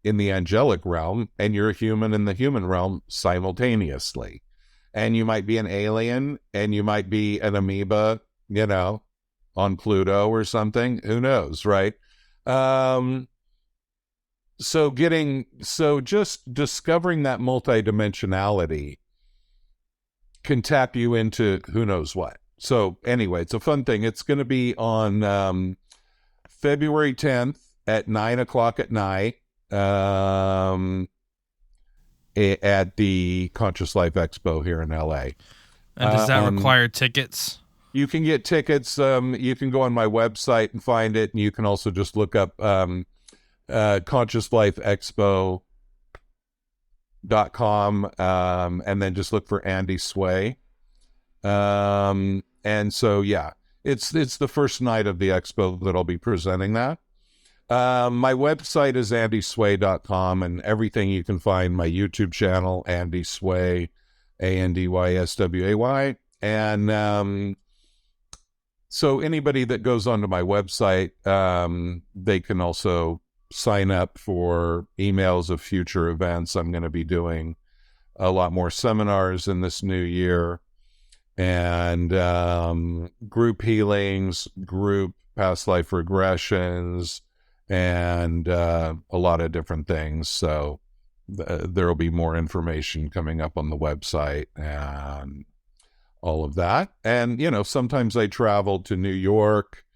in the angelic realm, and you're a human in the human realm simultaneously. And you might be an alien, and you might be an amoeba, on Pluto or something. Who knows, right? So just discovering that multidimensionality can tap you into who knows what. So anyway, it's a fun thing. It's going to be on February 10th at 9:00 at night at the Conscious Life Expo here in LA. And does that require tickets? You can get tickets. You can go on my website and find it. And you can also just look up consciousLifeExpo.com and then just look for Andy Sway. And so, yeah, it's the first night of the expo that I'll be presenting that. My website is andysway.com, and everything you can find my YouTube channel, Andy Sway, ANDYSWAY. And so anybody that goes onto my website, they can also sign up for emails of future events. I'm going to be doing a lot more seminars in this new year, and group healings, group past life regressions, and a lot of different things. So there will be more information coming up on the website and all of that. And, sometimes I travel to New York.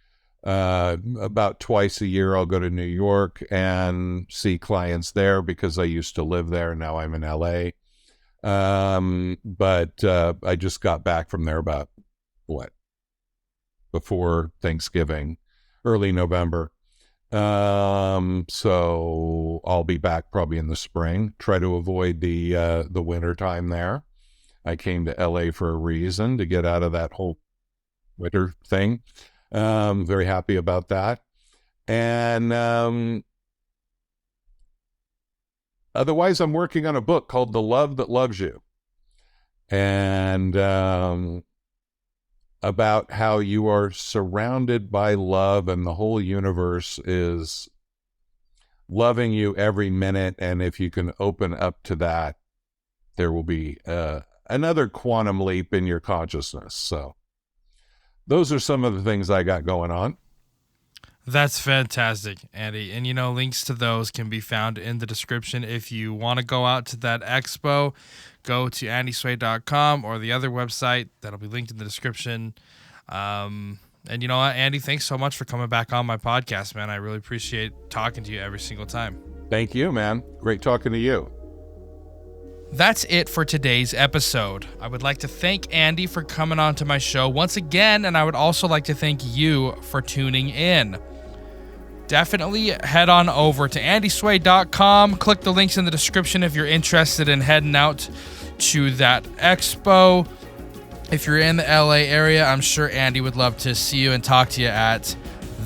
About twice a year, I'll go to New York and see clients there because I used to live there. Now I'm in LA. But I just got back from there about before Thanksgiving, early November. So I'll be back probably in the spring. Try to avoid the winter time there. I came to LA for a reason, to get out of that whole winter thing. Very happy about that. And otherwise, I'm working on a book called The Love That Loves You. And about how you are surrounded by love and the whole universe is loving you every minute. And if you can open up to that, there will be another quantum leap in your consciousness. So those are some of the things I got going on. That's fantastic, Andy. And, links to those can be found in the description. If you want to go out to that expo, go to andysway.com or the other website. That'll be linked in the description. And you know what, Andy, thanks so much for coming back on my podcast, man. I really appreciate talking to you every single time. Thank you, man. Great talking to you. That's it for today's episode. I would like to thank Andy for coming on to my show once again, and I would also like to thank you for tuning in. Definitely head on over to andysway.com. Click the links in the description if you're interested in heading out to that expo. If you're in the LA area, I'm sure Andy would love to see you and talk to you at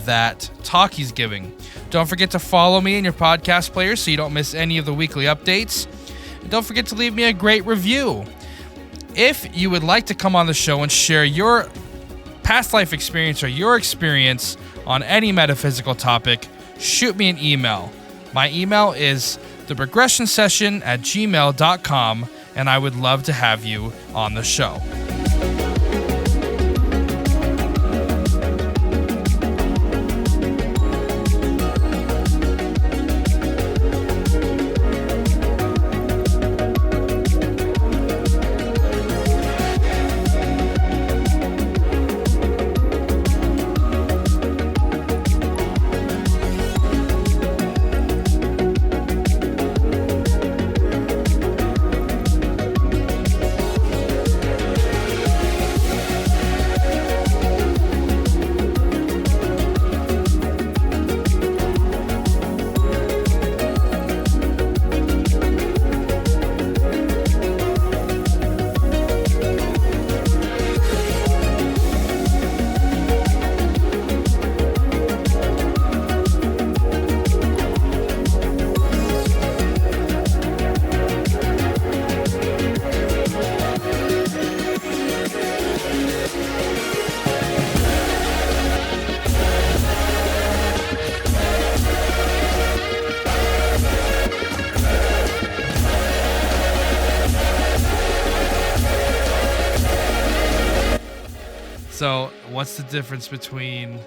that talk he's giving. Don't forget to follow me in your podcast player so you don't miss any of the weekly updates. And don't forget to leave me a great review. If you would like to come on the show and share your past life experience or your experience on any metaphysical topic, shoot me an email. My email is theregressionsession@gmail.com, and I would love to have you on the show. So, what's the difference between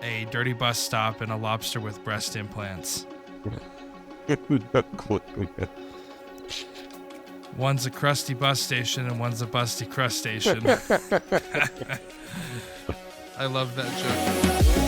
a dirty bus stop and a lobster with breast implants? One's a crusty bus station and one's a busty crust station. I love that joke.